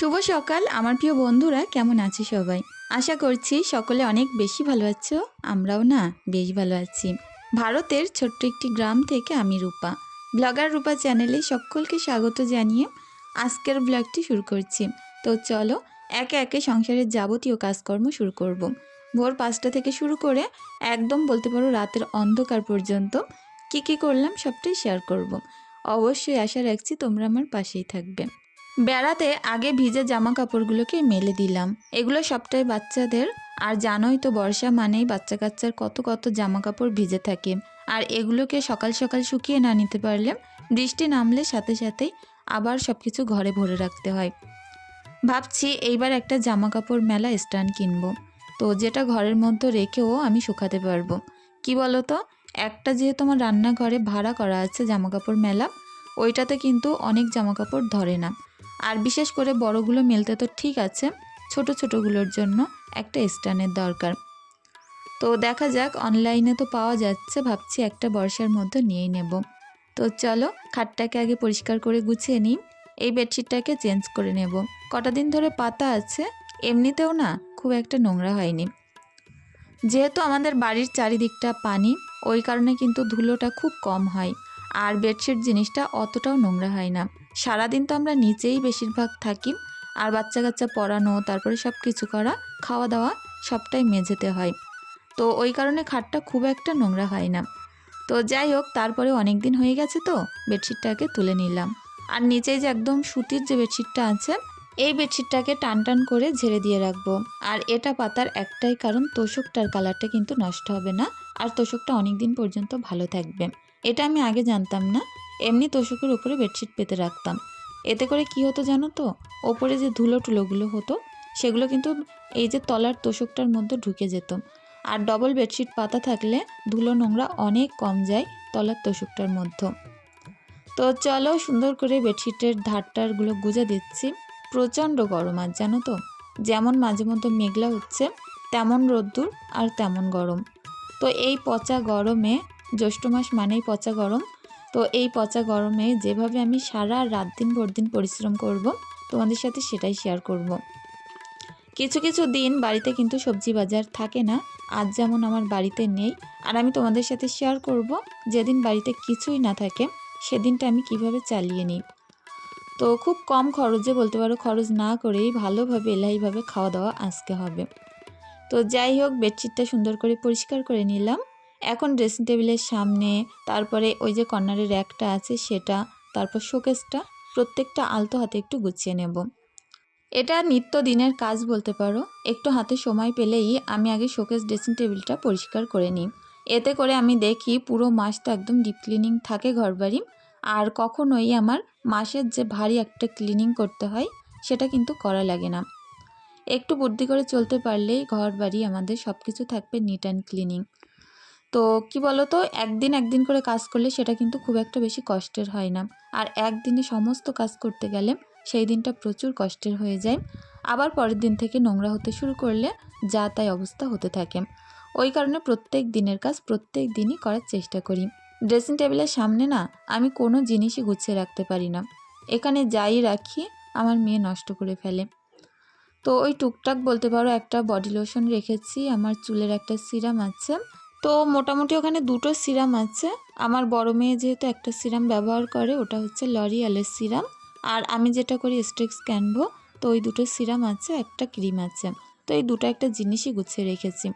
শুভ সকাল আমার প্রিয় বন্ধুরা, কেমন আছে সবাই? আশা করছি সকলে অনেক বেশি ভালো আছো। আমরাও না বেশ ভালো আছি। ভারতের ছোট্ট একটি গ্রাম থেকে আমি রূপা, ব্লগার রূপা চ্যানেলে সকলকে স্বাগত জানিয়ে আজকের ব্লগটি শুরু করছি। তো চলো একে একে সংসারের যাবতীয় কাজকর্ম শুরু করব। ভোর 5টা থেকে শুরু করে একদম বলতে পারো রাতের অন্ধকার পর্যন্ত কী করলাম সবটাই শেয়ার করব। অবশ্যই আশা রাখছি তোমরা আমার পাশেই থাকবে। বেড়াতে আগে ভিজে জামা কাপড়গুলোকে মেলে দিলাম। এগুলো সবটাই বাচ্চাদের, আর জানোই তো বর্ষা মানেই বাচ্চা কাচ্চার কত কত জামা কাপড় ভিজে থাকে। আর এগুলোকে সকাল সকাল শুকিয়ে না নিতে পারলে বৃষ্টি নামলে সাথে সাথেই আবার সব কিছু ঘরে ভরে রাখতে হয়। ভাবছি এইবার একটা জামা কাপড় মেলা স্ট্যান্ড কিনবো, তো যেটা ঘরের মধ্যে রেখেও আমি শুকাতে পারবো। কি বলো তো, একটা যেহেতু আমার রান্নাঘরে ভাড়া করা আছে জামা কাপড় মেলা, ওইটাতে কিন্তু অনেক জামা কাপড় ধরে না। আর বিশেষ করে বড়গুলো মেলতে তো ঠিক আছে, ছোট ছোটগুলোর জন্য একটা স্ট্যান্ডের দরকার। তো দেখা যাক, অনলাইনে তো পাওয়া যাচ্ছে, ভাবছি একটা বর্ষার মধ্যে নিয়েই নেব। তো চলো খাটটাকে আগে পরিষ্কার করে গুছিয়ে নিই। এই বেডশিটটাকে চেঞ্জ করে নেব। কটা দিন ধরে পাতা আছে, এমনিতেও না খুব একটা নোংরা হয়নি। যেহেতু আমাদের বাড়ির চারিদিকটা পানি, ওই কারণে কিন্তু ধুলোটা খুব কম হয়। আর বেডশিট জিনিসটা অতটাও নোংরা হয় না। সারাদিন তো আমরা নিচেই বেশিরভাগ থাকি, আর বাচ্চা কাচ্চা পড়ানো, তারপরে সব কিছু করা, খাওয়া দাওয়া সবটাই মেঝেতে হয়। তো ওই কারণে খাটটা খুব একটা নোংরা হয় না। তো যাই হোক, তারপরে অনেক দিন হয়ে গেছে তো বেডশিটটাকে তুলে নিলাম। আর নিচেই যে একদম সুতির যে বেডশিটটা আছে, এই বেডশিটটাকে টান টান করে ঝেড়ে দিয়ে রাখবো। আর এটা পাতার একটাই কারণ, তোশকটার কালারটা কিন্তু নষ্ট হবে না, আর তোশকটা অনেক দিন পর্যন্ত ভালো থাকবে। এটা আমি আগে জানতাম না, এমনি তোশকের উপরে বেডশিট পেতে রাখতাম। এতে করে কি হতো জানো তো, ওপরে যে ধুলো টুলোগুলো হতো সেগুলো কিন্তু এই যে তলার তোশকটার মধ্যে ঢুকে যেত। আর ডবল বেডশিট পাতা থাকলে ধুলো নোংরা অনেক কম যায় তলার তোশকটার মধ্যে। তো চলো সুন্দর করে বেডশিটের ধারটারগুলো গুজে দিচ্ছি। প্রচণ্ড গরম আজ, জানো তো, যেমন মাঝে মধ্যে মেঘলা হচ্ছে, তেমন রোদ্দুর আর তেমন গরম। তো এই পচা গরমে, জ্যৈষ্ঠ মাস মানেই পচা গরম, তো এই পচা গরমে যেভাবে আমি সারা রাত দিন ভোর দিন পরিশ্রম করব, তোমাদের সাথে সেটাই শেয়ার করব। কিছু কিছু দিন বাড়িতে কিন্তু সবজি বাজার থাকে না, আজ যেমন আমার বাড়িতে নেই। আর আমি তোমাদের সাথে শেয়ার করব যেদিন বাড়িতে কিছুই না থাকে সেদিনটা আমি কিভাবে চালিয়ে নিই। তো খুব কম খরচে, বলতে পারো খরচ না করেই ভালোভাবে এলাহিভাবে খাওয়া দাওয়া আজকে হবে। তো যাই হোক, বেডশিটটা সুন্দর করে পরিষ্কার করে নিলাম। এখন ড্রেসিং টেবিলের সামনে, তারপরে ওই যে কর্নারের র্যাকটা আছে সেটা, তারপর শোকেসটা, প্রত্যেকটা আলতো হাতে একটু গুছিয়ে নেব। এটা নিত্যদিনের কাজ বলতে পারো। একটু হাতে সময় পেলেই আমি আগে শোকেস ড্রেসিং টেবিলটা পরিষ্কার করে নিই। এতে করে আমি দেখি পুরো মাস তো একদম ডিপ ক্লিনিং থাকে ঘরবাড়ি, আর কখনোই আমার মাসের যে ভারী একটা ক্লিনিং করতে হয় সেটা কিন্তু করা লাগে না। একটু বুদ্ধি করে চলতে পারলেই ঘর বাড়ি আমাদের সব কিছু থাকবে নিট অ্যান্ড ক্লিনিং। তো কি বলো তো, একদিন একদিন করে কাজ করলে সেটা কিন্তু খুব একটা বেশি কষ্টের হয় না। আর একদিনে সমস্ত কাজ করতে গেলে সেই দিনটা প্রচুর কষ্টের হয়ে যায়। আবার পরের দিন থেকে নোংরা হতে শুরু করলে যা তাই অবস্থা হতে থাকে। ওই কারণে প্রত্যেক দিনের কাজ প্রত্যেক দিনই করার চেষ্টা করি। ড্রেসিং টেবিলের সামনে না আমি কোনো জিনিসই গুছিয়ে রাখতে পারি না। এখানে যাই রাখি আমার মেয়ে নষ্ট করে ফেলে। তো ওই টুকটাক বলতে পারো একটা বডি লোশন রেখেছি, আমার চুলের একটা সিরাম আছে। তো মোটামুটি ওখানে দুটো সিরাম আছে। আমার বড় মেয়ে যেহেতু একটা সিরাম ব্যবহার করে, ওটা হচ্ছে লরিয়ালের সিরাম। আর আমি যেটা করি স্ট্রিক্স ক্যানভো। তো ওই দুটো সিরাম আছে, একটা ক্রিম আছে। তো এই দুটো একটা জিনিসই গুছিয়ে রেখেছি।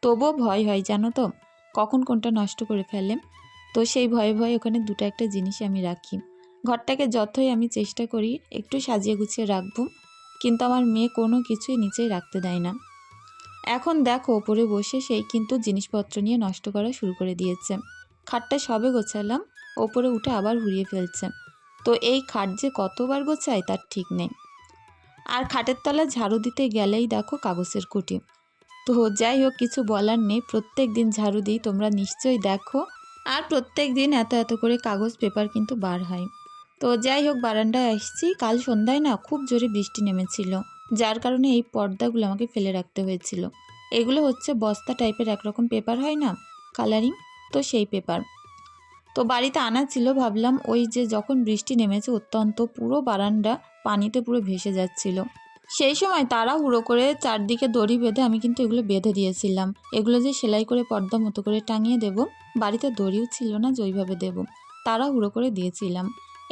তবুও ভয় হয় জানো তো, কখন কোনটা নষ্ট করে ফেলে। তো সেই ভয়ে ভয়ে ওখানে দুটো একটা জিনিসই আমি রাখি। ঘরটাকে যতই আমি চেষ্টা করি একটু সাজিয়ে গুছিয়ে রাখবো, কিন্তু আমার মেয়ে কোনো কিছুই নিচেই রাখতে দেয় না। এখন দেখো ওপরে বসে সেই কিন্তু জিনিসপত্র নিয়ে নষ্ট করা শুরু করে দিয়েছে। খাটটা সবে গোছালাম, ওপরে উঠে আবার ঘুরিয়ে ফেলছে। তো এই খাট যে কতবার গোছায় তার ঠিক নেই। আর খাটের তলা ঝাড়ু দিতে গেলেই দেখো কাগজের কুটি। তো যাই হোক, কিছু বলার নেই, প্রত্যেক দিন ঝাড়ু দিই, তোমরা নিশ্চয়ই দেখো। আর প্রত্যেক দিন এত এত করে কাগজ পেপার কিন্তু বার হয়। তো যাই হোক, বারান্দায় আসছি। কাল সন্ধ্যায় না খুব জোরে বৃষ্টি নেমেছিল, যার কারণে এই পর্দাগুলো আমাকে ফেলে রাখতে হয়েছিল। এগুলো হচ্ছে বস্তা টাইপের একরকম পেপার হয় না, কালারিং, তো সেই পেপার। তো বাড়িতে আনা ছিল, ভাবলাম ওই যে যখন বৃষ্টি নেমেছে অত্যন্ত পুরো বারান্দা পানিতে পুরো ভেসে যাচ্ছিল। সেই সময় তাড়াহুড়ো করে চারদিকে দড়ি বেঁধে আমি কিন্তু এগুলো বেঁধে দিয়েছিলাম। এগুলো যে সেলাই করে পর্দা মতো করে টাঙিয়ে দেব, বাড়িতে দড়িও ছিল না যে ওইভাবে দেবো, তাড়াহুড়ো করে দিয়েছিলাম।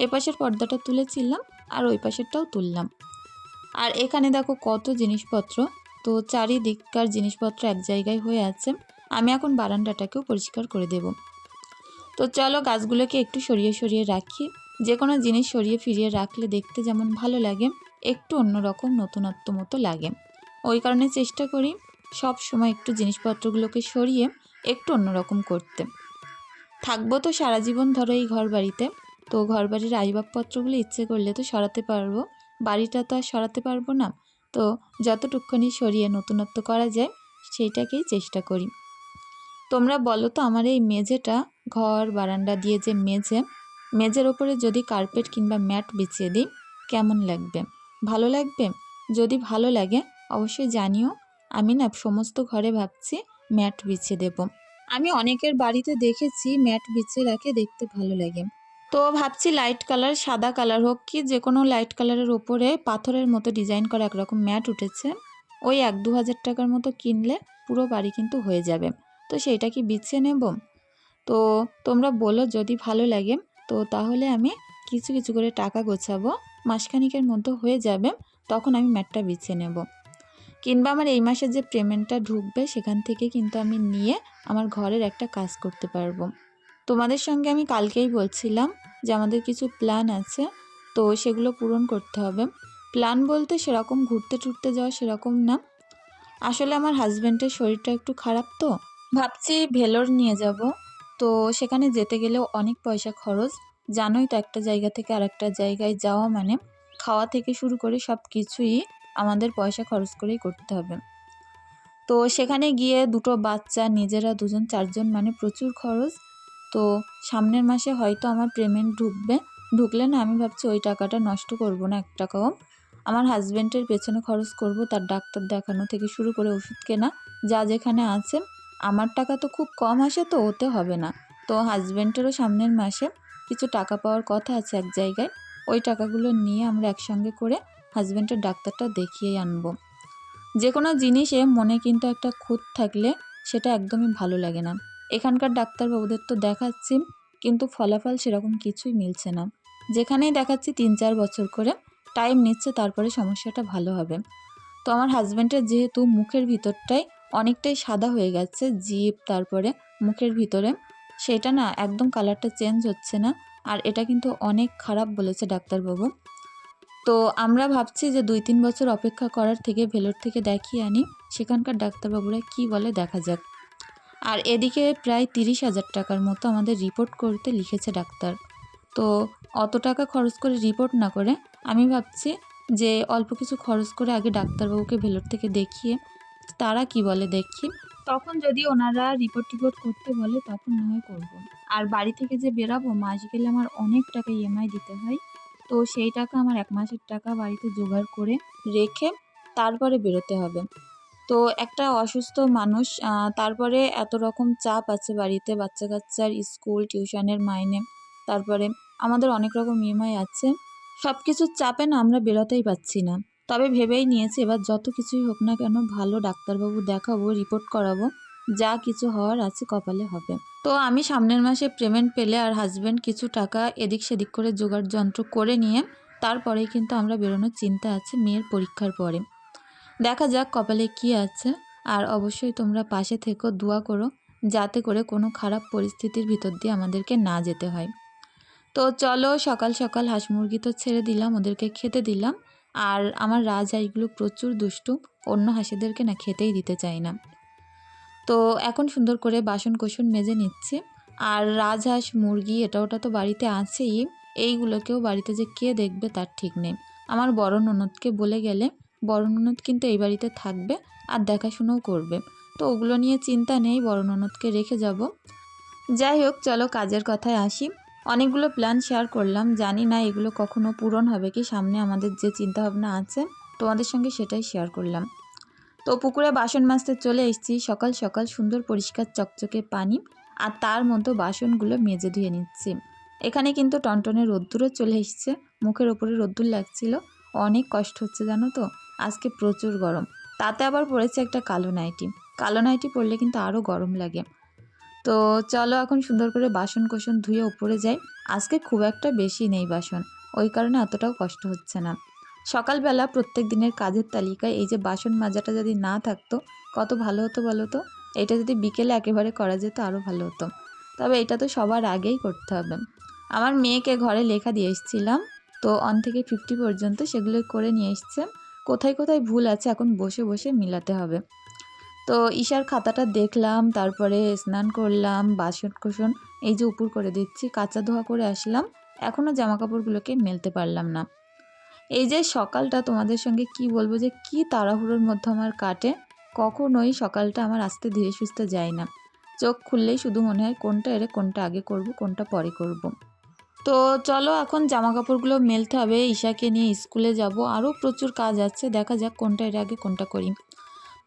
এ পাশের পর্দাটা তুলেছিলাম আর ওই পাশেরটাও তুললাম। আর এখানে দেখো কত জিনিসপত্র, তো চারিদিককার জিনিসপত্র এক জায়গায় হয়ে আছে। আমি এখন বারান্দাটাকেও পরিষ্কার করে দেব। তো চলো গাছগুলোকে একটু সরিয়ে সরিয়ে রাখি। যে কোনো জিনিস সরিয়ে ফিরিয়ে রাখলে দেখতে যেমন ভালো লাগে, একটু অন্যরকম নতুনত্ব মতো লাগে। ওই কারণে চেষ্টা করি সব সময় একটু জিনিসপত্রগুলোকে সরিয়ে একটু অন্যরকম করতে। থাকবো তো সারা জীবন ধরো এই ঘর বাড়িতে, তো ঘর বাড়ির আসবাবপত্রগুলো ইচ্ছে করলে তো সরাতে পারবো, বাড়িটা তো আর সরাতে পারবো না। তো যতটুকুনি সরিয়ে নতুনত্ব করা যায় সেইটাকেই চেষ্টা করি। তোমরা বলো তো আমার এই মেঝেটা, ঘর বারান্দা দিয়ে যে মেঝের ওপরে যদি কার্পেট কিংবা ম্যাট বিছিয়ে দিই কেমন লাগবে? ভালো লাগবে? যদি ভালো লাগে অবশ্যই জানিও। আমি না সমস্ত ঘরে ভাবছি ম্যাট বিছিয়ে দেব। আমি অনেকের বাড়িতে দেখেছি ম্যাট বিছিয়ে রাখে, দেখতে ভালো লাগে। তো ভাবছি লাইট কালার, সাদা কালার হোক কি যে কোনো লাইট কালারের ওপরে পাথরের মতো ডিজাইন করা একরকম ম্যাট উঠেছে, ওই 1-2 হাজার টাকার মতো কিনলে পুরো বাড়ি কিন্তু হয়ে যাবে। তো সেইটা কি বিছিয়ে নেব? তো তোমরা বলো যদি ভালো লাগে, তো তাহলে আমি কিছু কিছু করে টাকা গোছাবো, মাসখানিকের মধ্যে হয়ে যাবে, তখন আমি ম্যাটটা বিছিয়ে নেব। কিংবা আমার এই মাসে যে পেমেন্টটা ঢুকবে সেখান থেকে কিন্তু আমি নিয়ে আমার ঘরের একটা কাজ করতে পারবো। তোমাদের সঙ্গে আমি কালকেই বলছিলাম যে আমাদের কিছু প্ল্যান আছে, তো সেগুলো পূরণ করতে হবে। প্ল্যান বলতে সেরকম ঘুরতে টুরতে যাওয়া সেরকম না, আসলে আমার হাজব্যান্ডের শরীরটা একটু খারাপ, তো ভাবছি ভেলোর নিয়ে যাব। তো সেখানে যেতে গেলেও অনেক পয়সা খরচ, জানোই তো একটা জায়গা থেকে আরেকটা জায়গায় যাওয়া মানে খাওয়া থেকে শুরু করে সব কিছুই আমাদের পয়সা খরচ করেই করতে হবে। তো সেখানে গিয়ে দুটো বাচ্চা, নিজেরা দুজন চারজন, মানে প্রচুর খরচ। তো সামনের মাসে হয়তো আমার পেমেন্ট ঢুকবে, ঢুকলে না আমি ভাবছি ওই টাকাটা নষ্ট করব না এক টাকাও। আমার হাজব্যান্ডের পেছনে খরচ করব, তার ডাক্তার দেখানো থেকে শুরু করে ওষুধ কেনা যা যেখানে আছে। আমার টাকা তো খুব কম আসে, তো ওতে হবে না। তো হাজব্যান্ডেরও সামনের মাসে কিছু টাকা পাওয়ার কথা আছে এক জায়গায়, ওই টাকাগুলো নিয়ে আমরা একসঙ্গে করে হাজব্যান্ডের ডাক্তারটা দেখিয়েই আনবো। যে কোনো জিনিসে মনে কিন্তু একটা খুঁত থাকলে সেটা একদমই ভালো লাগে না। এখানকার ডাক্তারবাবুদের তো দেখাচ্ছি কিন্তু ফলাফল সেরকম কিছুই মিলছে না। যেখানেই দেখাচ্ছি 3-4 বছর করে টাইম নিচ্ছে, তারপরে সমস্যাটা ভালো হবে। তো আমার হাজব্যান্ডের যেহেতু মুখের ভিতরটাই অনেকটাই সাদা হয়ে গেছে, জিভ তারপরে মুখের ভিতরে, সেটা না একদম কালারটা চেঞ্জ হচ্ছে না। আর এটা কিন্তু অনেক খারাপ বলেছে ডাক্তারবাবু। তো আমরা ভাবছি যে 2-3 বছর অপেক্ষা করার থেকে ভেলোর থেকে দেখিয়ে আনি, সেখানকার ডাক্তারবাবুরা কি বলে দেখা যাক। আর এদিকে প্রায় 30,000 টাকার মতো আমাদের রিপোর্ট করতে লিখেছে ডাক্তার। তো অত টাকা খরচ করে রিপোর্ট না করে আমি ভাবছি যে অল্প কিছু খরচ করে আগে ডাক্তারবাবুকে ভেলোর থেকে দেখিয়ে তারা কি বলে দেখি, তখন যদি ওনারা রিপোর্ট টিপোর্ট করতে বলে তখন না হয় করবো। আর বাড়ি থেকে যে বেরাবো মাস গেলে আমার অনেক টাকা ইএমআই দিতে হয়, তো সেই টাকা আমার 1 মাসের টাকা বাড়িতে জোগাড় করে রেখে তারপরে বেরোতে হবে। তো একটা অসুস্থ মানুষ, তারপরে এত রকম চাপ আছে বাড়িতে, বাচ্চা কাচ্চার স্কুল টিউশনের মাইনে, তারপরে আমাদের অনেক রকম ইএমআই আছে, সব কিছুর চাপে না আমরা বেরোতেই পাচ্ছি না। তবে ভেবেই নিয়েছি এবার যত কিছুই হোক না কেন ভালো ডাক্তারবাবু দেখাবো, রিপোর্ট করাবো, যা কিছু হওয়ার আছে কপালে হবে। তো আমি সামনের মাসে পেমেন্ট পেলে আর হাজব্যান্ড কিছু টাকা এদিক সেদিক করে জোগাড় যন্ত্র করে নিয়ে তারপরেই কিন্তু আমরা বেরোনোর চিন্তা আছে মেয়ের পরীক্ষার পরে। দেখা যাক কপালে কি আছে। আর অবশ্যই তোমরা পাশে থেকো, দোয়া করো যাতে করে কোনো খারাপ পরিস্থিতির ভিতর দিয়ে আমাদেরকে না যেতে হয়। তো চলো সকাল সকাল হাঁস মুরগি তো ছেড়ে দিলাম, ওদেরকে খেতে দিলাম। আর আমার রাজহাঁসগুলো প্রচুর দুষ্টু, অন্য হাঁসেদেরকে না খেতেই দিতে চায় না। তো এখন সুন্দর করে বাসন কোসন মেজে নিচ্ছি। আর রাজহাঁস মুরগি এটা ওটা তো বাড়িতে আছেই, এইগুলোকেও বাড়িতে যে কে দেখবে তার ঠিক নেই। আমার বড় ননদকে বলে গেলে বড় ননদ কিন্তু এই বাড়িতে থাকবে আর দেখাশুনোও করবে, তো ওগুলো নিয়ে চিন্তা নেই, বড় ননদকে রেখে যাব। যাই হোক চলো কাজের কথায় আসি। অনেকগুলো প্ল্যান শেয়ার করলাম, জানি না এগুলো কখনো পূরণ হবে কি, সামনে আমাদের যে চিন্তাভাবনা আছে তোমাদের সঙ্গে সেটাই শেয়ার করলাম। তো পুকুরে বাসন মাজতে চলে এসেছি, সকাল সকাল সুন্দর পরিষ্কার চকচকে পানি। আর তার মধ্যে বাসনগুলো মেজে ধুয়ে নিচ্ছি। এখানে কিন্তু টনটনে রোদ্দুরও চলে এসছে, মুখের ওপরে রোদ্দুর লাগছিল। অনেক কষ্ট হচ্ছে জানো তো, আজকে প্রচুর গরম। তাতে আবার পড়েছে একটা কালো নাইটি। কালো নাইটি পরলে কিন্তু আরও গরম লাগে। তো চলো এখন সুন্দর করে বাসন কোসন ধুয়ে উপরে যাই। আজকে খুব একটা বেশি নেই বাসন, ওই কারণে অতটাও কষ্ট হচ্ছে না। সকালবেলা প্রত্যেক দিনের কাজের তালিকায় এই যে বাসন মাজাটা যদি না থাকতো কত ভালো হতো বলো তো। এটা যদি বিকেলে একেবারে করা যেত আরও ভালো হতো, তবে এটা তো সবার আগেই করতে হবে। আমার মেয়েকে ঘরে লেখা দিয়ে এসেছিলাম, তো 1 থেকে 50 পর্যন্ত সেগুলো করে নিয়ে এসছে। কোথায় কোথায় ভুল আছে এখন বসে বসে মিলাতে হবে। তো ঈশার খাতাটা দেখলাম, তারপরে স্নান করলাম, বাসন কোসন এই যে উপর করে দিচ্ছি, কাচা ধোয়া করে আসলাম। এখনও জামা কাপড়গুলোকে মেলতে পারলাম না। এই যে সকালটা তোমাদের সঙ্গে কি বলবো যে কি তাড়াহুড়োর মধ্যে আমার কাটে। কখনোই সকালটা আমার আস্তে ধীরে সুস্থে যায় না। চোখ খুললেই শুধু মনে হয় কোনটা এরে কোনটা আগে করব, কোনটা পরে করব। তো চলো এখন জামা কাপড়গুলো মেলতে হবে, ঈশাকে নিয়ে স্কুলে যাব, আরও প্রচুর কাজ আছে, দেখা যাক কোনটা এর আগে কোনটা করি।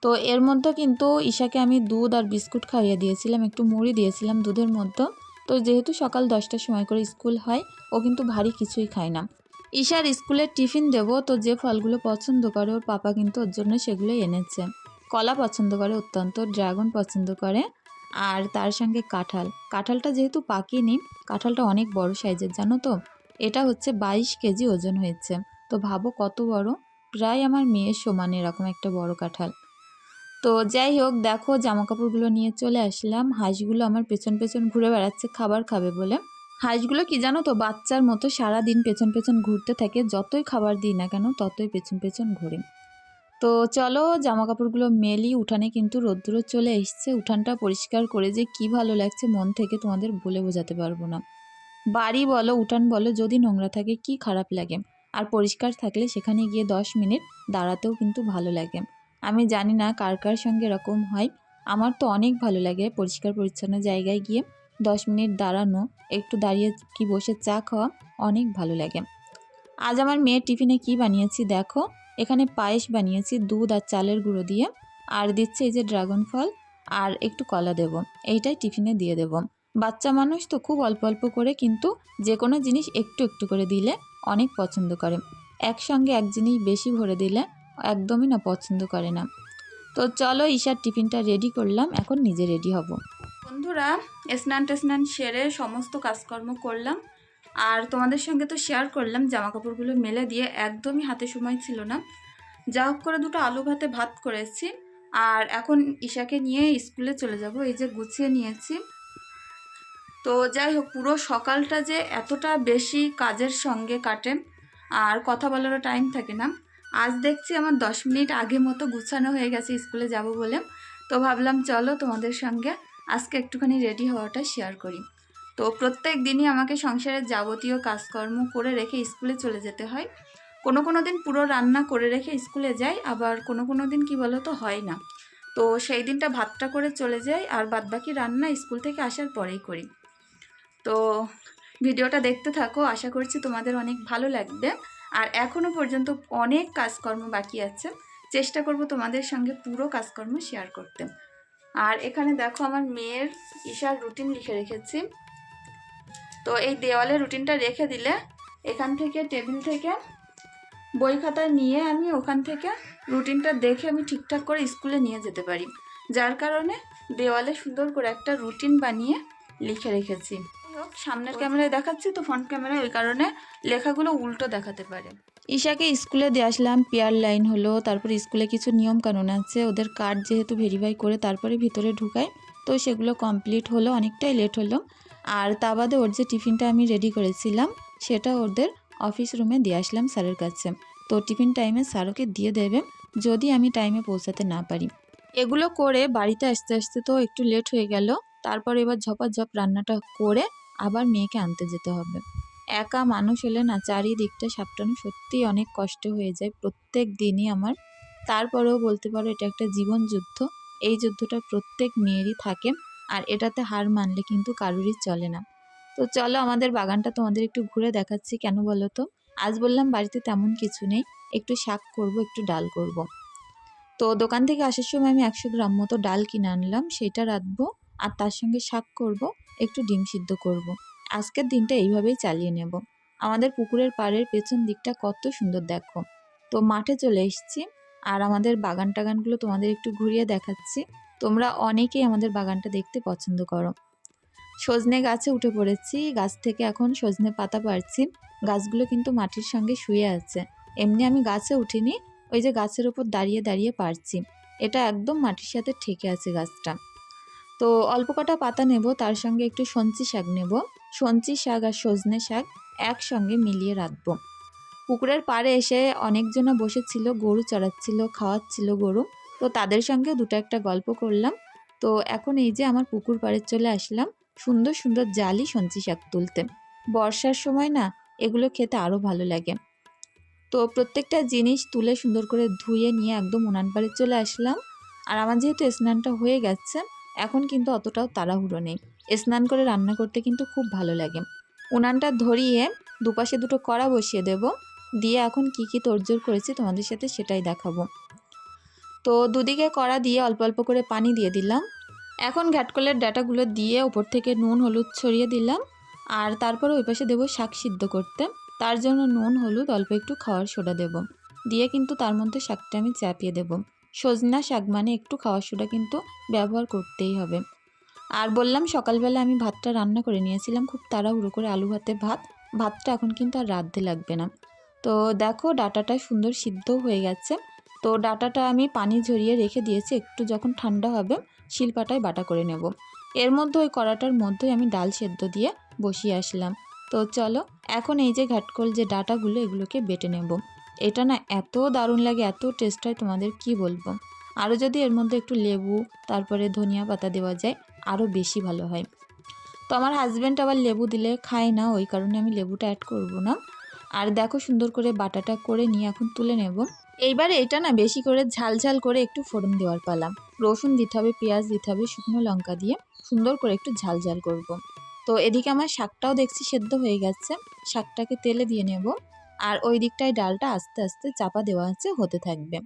তো এর মধ্যে কিন্তু ঈশাকে আমি দুধ আর বিস্কুট খাইয়ে দিয়েছিলাম, একটু মুড়ি দিয়েছিলাম দুধের মধ্যে। তো যেহেতু সকাল 10টার সময় করে স্কুল হয়, ও কিন্তু ভারী কিছুই খায় না। ঈশার স্কুলের টিফিন দেবো, তো যে ফলগুলো পছন্দ করে ওর পাপা কিন্তু ওর জন্য সেগুলো এনেছে। কলা পছন্দ করে অত্যন্ত, ড্রাগন পছন্দ করে, আর তার সঙ্গে কাঁঠাল। কাঁঠালটা যেহেতু পাকেনি, কাঁঠালটা অনেক বড় সাইজের জানো তো, এটা হচ্ছে 22 কেজি ওজন হয়েছে। তো ভাবো কত বড়, প্রায় আমার মেয়ের সমান এরকম একটা বড় কাঁঠাল। তো যাই হোক, দেখো জামাকাপড়গুলো নিয়ে চলে আসলাম। হাঁসগুলো আমার পেছন পেছন ঘুরে বেড়াচ্ছে খাবার খাবে বলে। হাঁসগুলো কি জানো তো, বাচ্চার মতো সারা দিন পেছন পেছন ঘুরতে থাকে, যতই খাবার দিই না কেন ততই পেছন পেছন ঘুরে। তো চলো জামাকাপড়গুলো মেলি। উঠানে কিন্তু রোদ্দুরও চলে এসছে, উঠানটা পরিষ্কার করে যে কি ভালো লাগছে মন থেকে তোমাদের বলে বোঝাতে পারবো না। বাড়ি বলো উঠান বলো, যদি নোংরা থাকে কি খারাপ লাগে, আর পরিষ্কার থাকলে সেখানে গিয়ে 10 মিনিট দাঁড়াতেও কিন্তু ভালো লাগে। আমি জানি না কার কার সঙ্গে এরকম হয়, আমার তো অনেক ভালো লাগে পরিষ্কার পরিচ্ছন্ন জায়গায় গিয়ে 10 মিনিট দাঁড়ানো, একটু দাঁড়িয়ে কি বসে চা খাওয়া, অনেক ভালো লাগে। আজ আমার মেয়ের টিফিনে কি বানিয়েছি দেখো, এখানে পায়েস বানিয়েছি দুধ আর চালের গুঁড়ো দিয়ে, আর দিচ্ছে এই যে ড্রাগন ফল, আর একটু কলা দেব, এইটাই টিফিনে দিয়ে দেব। বাচ্চা মানুষ তো খুব অল্প অল্প করে, কিন্তু যে কোনো জিনিস একটু একটু করে দিলে অনেক পছন্দ করে। একসঙ্গে এক জিনিস বেশি ভরে দিলে একদমই না পছন্দ করে না। তো চলো ঈশার টিফিনটা রেডি করলাম, এখন নিজে রেডি হব। বন্ধুরা, স্নান টেস্নান সেরে সমস্ত কাজকর্ম করলাম, আর তোমাদের সঙ্গে তো শেয়ার করলাম জামা কাপড়গুলো মেলে দিয়ে একদমই হাতে সময় ছিল না। যা হোক করে দুটো আলু ভাতে ভাত করেছি, আর এখন ঈশাকে নিয়ে স্কুলে চলে যাব, এই যে গুছিয়ে নিয়েছি। তো যাই হোক, পুরো সকালটা যে এতটা বেশি কাজের সঙ্গে কাটে আর কথা বলারও টাইম থাকে না। আজ দেখছি আমার 10 মিনিট আগে মতো গুছানো হয়ে গেছে স্কুলে যাব বলে। তো ভাবলাম চলো তোমাদের সঙ্গে আজকে একটুখানি রেডি হওয়াটা শেয়ার করি। তো প্রত্যেক দিনই আমাকে সংসারের যাবতীয় কাজকর্ম করে রেখে স্কুলে চলে যেতে হয়। কোনো কোনো দিন পুরো রান্না করে রেখে স্কুলে যাই, আবার কোনো কোনো দিন কি বলো তো হয় না, তো সেই দিনটা ভাতটা করে চলে যাই, আর বাদবাকি রান্না স্কুল থেকে আসার পরেই করি। তো ভিডিওটা দেখতে থাকো, আশা করছি তোমাদের অনেক ভালো লাগবে। আর এখনও পর্যন্ত অনেক কাজকর্ম বাকি আছে, চেষ্টা করব তোমাদের সঙ্গে পুরো কাজকর্ম শেয়ার করতে। আর এখানে দেখো আমার মেয়ের ঈশার রুটিন লিখে রেখেছি। তো এই দেওয়ালে রুটিনটা রেখে দিলে এখান থেকে টেবিল থেকে বই খাতা নিয়ে আমি ওখান থেকে রুটিনটা দেখে আমি ঠিকঠাক করে স্কুলে নিয়ে যেতে পারি, যার কারণে দেওয়ালে সুন্দর করে একটা রুটিন বানিয়ে লিখে রেখেছি। সামনের ক্যামেরায় দেখাচ্ছি তো ফ্রন্ট ক্যামেরায়, ওই কারণে লেখাগুলো উল্টো দেখাতে পারে। ঈশাকে স্কুলে দিয়ে আসলাম, পেয়ার লাইন হলো, তারপর স্কুলে কিছু নিয়ম কানুন আছে, ওদের কার্ড যেহেতু ভেরিফাই করে তারপরে ভিতরে ঢুকায়, তো সেগুলো কমপ্লিট হলো, অনেকটাই লেট হলো। আর তা বাদে ওর যে টিফিনটা আমি রেডি করেছিলাম সেটা ওদের অফিস রুমে দিয়ে আসলাম স্যারের কাছে। তো টিফিন টাইমে স্যার ওকে দিয়ে দেবে যদি আমি টাইমে পৌঁছাতে না পারি। এগুলো করে বাড়িতে আসতে আসতে তো একটু লেট হয়ে গেল। তারপর এবার ঝপাঝপ রান্নাটা করে আবার মেয়েকে আনতে যেতে হবে। একা মানুষ হলে না চারিদিকটা সাপটানো সত্যিই অনেক কষ্ট হয়ে যায় প্রত্যেক দিনই আমার। তারপরেও বলতে পারো এটা একটা জীবন যুদ্ধ। এই যুদ্ধটা প্রত্যেক মেয়েরই থাকে, আর এটাতে হার মানলে কিন্তু কারোরই চলে না। তো চলো আমাদের বাগানটা তোমাদের একটু ঘুরে দেখাচ্ছি। কেন বলো তো, আজ বললাম বাড়িতে তেমন কিছু নেই, একটু শাক করব, একটু ডাল করব। তো দোকান থেকে আসার সময় আমি 100 গ্রাম মতো ডাল কিনে আনলাম, সেটা রাঁধবো। আর তার সঙ্গে শাক করব, একটু ডিম সিদ্ধ করব। আজকের দিনটা এইভাবেই চালিয়ে নেব। আমাদের পুকুরের পাড়ের পেছন দিকটা কত সুন্দর দেখো। তো মাঠে চলে এসেছি আর আমাদের বাগান টাগানগুলো তোমাদের একটু ঘুরিয়ে দেখাচ্ছি। তোমরা অনেকেই আমাদের বাগানটা দেখতে পছন্দ করো। সজনে গাছে উঠে পড়েছি, গাছ থেকে এখন সজনে পাতা পাড়ছি। গাছগুলো কিন্তু মাটির সঙ্গে শুয়ে আছে। এমনি আমি গাছে উঠিনি, ওই যে গাছের উপর দাঁড়িয়ে দাঁড়িয়ে পারছি। এটা একদম মাটির সাথে ঠেকে আছে গাছটা। তো অল্প কটা পাতা নেব, তার সঙ্গে একটু সঞ্চি শাক নেব। সঞ্চি শাক আর সজনে শাক একসঙ্গে মিলিয়ে রাখবো। পুকুরের পাড়ে এসে অনেকজনা বসেছিল, গরু চড়াচ্ছিল, খাওয়াচ্ছিল গরু। তো তাদের সঙ্গে দুটো একটা গল্প করলাম। তো এখন এই যে আমার পুকুর পাড়ে চলে আসলাম সুন্দর সুন্দর জালি সঞ্চি শাক তুলতে। বর্ষার সময় না এগুলো খেতে আরও ভালো লাগে। তো প্রত্যেকটা জিনিস তুলে সুন্দর করে ধুয়ে নিয়ে একদম উনান পাড়ে চলে আসলাম। আর আমার যেহেতু স্নানটা হয়ে গেছে, এখন কিন্তু অতটাও তাড়াহুড়ো নেই। স্নান করে রান্না করতে কিন্তু খুব ভালো লাগে। উনানটা ধরিয়ে দুপাশে দুটো কড়া বসিয়ে দেব, দিয়ে এখন কি কি তোড়জোড় করেছি তোমাদের সাথে সেটাই দেখাবো। তো দুদিকে কড়া দিয়ে অল্প অল্প করে পানি দিয়ে দিলাম। এখন ঘাটকলের ডাঁটাগুলো দিয়ে ওপর থেকে নুন হলুদ ছড়িয়ে দিলাম। আর তারপর ওই পাশে দেবো শাক সিদ্ধ করতে। তার জন্য নুন হলুদ অল্প একটু খাওয়ার সোডা দেব, দিয়ে কিন্তু তার মধ্যে শাকটা আমি চাপিয়ে দেব। সজনা শাক মানে একটু খাওয়ার সোডা কিন্তু ব্যবহার করতেই হবে। আর বললাম সকালবেলা আমি ভাতটা রান্না করে নিয়েছিলাম খুব তাড়াহুড়ো করে, আলু ভাতে ভাতটা এখন কিন্তু আর রাঁধতে লাগবে না। তো দেখো ডাঁটাটা সুন্দর সিদ্ধ হয়ে গেছে। তো ডাঁটাটা আমি পানি ঝরিয়ে রেখে দিয়েছি, একটু যখন ঠান্ডা হবে শিলপাটায় বাটা করে নেব। এর মধ্যে ওই কড়াটার মধ্যে আমি ডাল সেদ্ধ দিয়ে বসিয়ে আসলাম। তো চলো এখন এই যে ঘাটকল যে ডাঁটাগুলো এগুলোকে বেটে নেব। এটা না এত দারুণ লাগে, এত টেস্ট হয় তোমাদের কি বলবো। আরও যদি এর মধ্যে একটু লেবু তারপরে ধনিয়া পাতা দেওয়া যায় আরও বেশি ভালো হয়। তো আমার হাজব্যান্ড আবার লেবু দিলে খায় না, ওই কারণে আমি লেবুটা অ্যাড করব না। আর দেখো সুন্দর করে বাটাটা করে নিয়ে এখন তুলে নেব। এইবারে এটা না বেশি করে ঝাল ঝাল করে একটু ফোড়ন দেওয়ার পালা। রসুন দিতে হবে, পেঁয়াজ দিতে হবে, শুকনো লঙ্কা দিয়ে সুন্দর করে একটু ঝাল ঝাল করব। তো এদিকে আমার শাকটাও দেখছি সেদ্ধ হয়ে গেছে, শাকটাকে তেলে দিয়ে নেব। আর ওই দিকটায় ডালটা আস্তে আস্তে চাপা দেওয়া আছে, হতে থাকবে।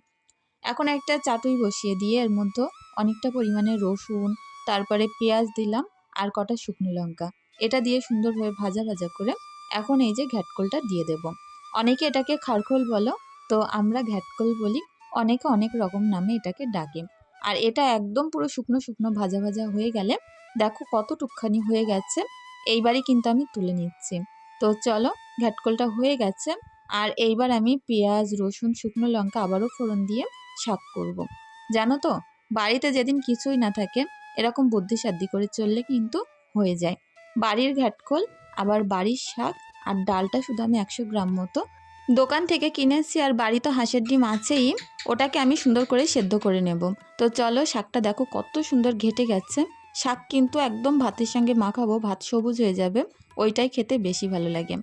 এখন একটা চাটুই বসিয়ে দিয়ে এর মধ্যে অনেকটা পরিমাণে রসুন তারপরে পেঁয়াজ দিলাম আর কটা শুকনো লঙ্কা, এটা দিয়ে সুন্দরভাবে ভাজা ভাজা করে এখন এই যে ঘ্যাটকলটা দিয়ে দেব। অনেকে এটাকে খারখোল বলো, তো আমরা ঘ্যাটকল বলি। অনেকে অনেক রকম নামে এটাকে ডাকে। আর এটা একদম পুরো শুকনো শুকনো ভাজা ভাজা হয়ে গেলে দেখো কতটুকখানি হয়ে গেছে, এইবারই কিন্তু আমি তুলে নিচ্ছি। তো চলো ঘ্যাটকলটা হয়ে গেছে। আর এইবার আমি পেঁয়াজ রসুন শুকনো লঙ্কা আবারও ফোড়ন দিয়ে শাক করব। জানো তো বাড়িতে যেদিন কিছুই না থাকে এরকম বুদ্ধিসাদ্ধি করে চললে কিন্তু হয়ে যায়। বাড়ির ঘ্যাটকল আবার বাড়ির শাক, আর ডালটা শুধু আমি 100 গ্রাম মতো দোকান থেকে কিনেছি। আর বাড়ি তো হাঁসের ডিম আছেই, ওটাকে আমি সুন্দর করে সেদ্ধ করে নেব। তো চলো শাকটা দেখো কত সুন্দর ঘেটে গেছে। শাক কিন্তু একদম ভাতের সঙ্গে মাখাবো, ভাত সবুজ হয়ে যাবে, ওইটাই খেতে বেশি ভালো লাগে।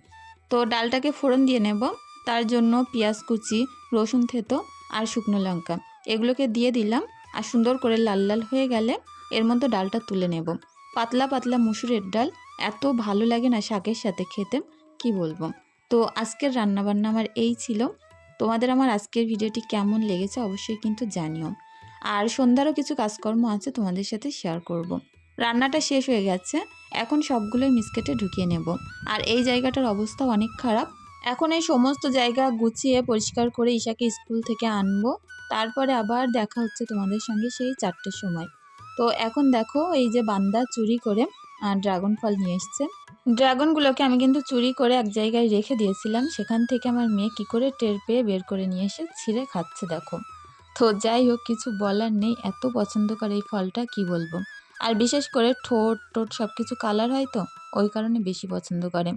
তো ডালটাকে ফোড়ন দিয়ে নেব, তার জন্য পেঁয়াজ কুচি, রসুন থেতো আর শুকনো লঙ্কা এগুলোকে দিয়ে দিলাম। আর সুন্দর করে লাল লাল হয়ে গেলে এর মধ্যে ডালটা তুলে নেব। পাতলা পাতলা মুসুরের ডাল এত ভালো লাগে না শাকের সাথে খেতে, কি বলবো। তো আজকের রান্নাবান্না আমার এই ছিল। তোমাদের আমার আজকের ভিডিওটি কেমন লেগেছে অবশ্যই কিন্তু জানিও। আর সন্ধ্যারও কিছু কাজকর্ম আছে তোমাদের সাথে শেয়ার করব। রান্নাটা শেষ হয়ে গেছে, এখন সবগুলোই মিক্সিতে ঢুকিয়ে নেব। আর এই জায়গাটার অবস্থা অনেক খারাপ, এখন এই সমস্ত জায়গা গুছিয়ে পরিষ্কার করে ঈশাকে স্কুল থেকে আনবো। তারপরে আবার দেখা হচ্ছে তোমাদের সঙ্গে সেই 4টের সময়। তো এখন দেখো এই যে বান্দা চুরি করে ড্রাগন ফল নিয়ে এসছে। ড্রাগনগুলোকে আমি কিন্তু চুরি করে এক জায়গায় রেখে দিয়েছিলাম, সেখান থেকে আমার মেয়ে কি করে টের পেয়ে বের করে নিয়ে এসে ছিঁড়ে খাচ্ছে দেখো। তো যাই হোক কিছু বলার নেই, এত পছন্দ করে এই ফলটা কি বলবো। আর বিশেষ করে ঠোঁট টোট সব কিছু কালার হয় তো ওই কারণে বেশি পছন্দ করে।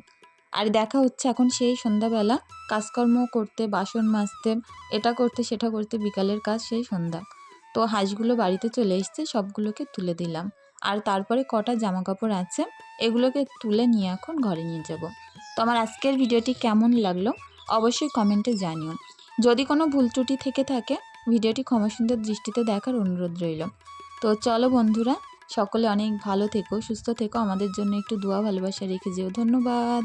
আর দেখা হচ্ছে এখন সেই সন্ধ্যাবেলা কাজকর্ম করতে, বাসন মাজতে, এটা করতে সেটা করতে, বিকালের কাজ সেই সন্ধ্যা। তো হাঁসগুলো বাড়িতে চলে এসছে, সবগুলোকে তুলে দিলাম। আর তারপরে কটা জামা কাপড় আছে এগুলোকে তুলে নিয়ে এখন ঘরে নিয়ে যাব। তো আমার আজকের ভিডিওটি কেমন লাগলো অবশ্যই কমেন্টে জানিও। যদি কোনো ভুল ত্রুটি থেকে থাকে ভিডিওটি ক্ষমা সুন্দর দৃষ্টিতে দেখার অনুরোধ রইল। তো চলো বন্ধুরা, সকলে অনেক ভালো থেকো, সুস্থ থেকো, আমাদের জন্য একটু দোয়া ভালোবাসা রেখে যেও। ধন্যবাদ।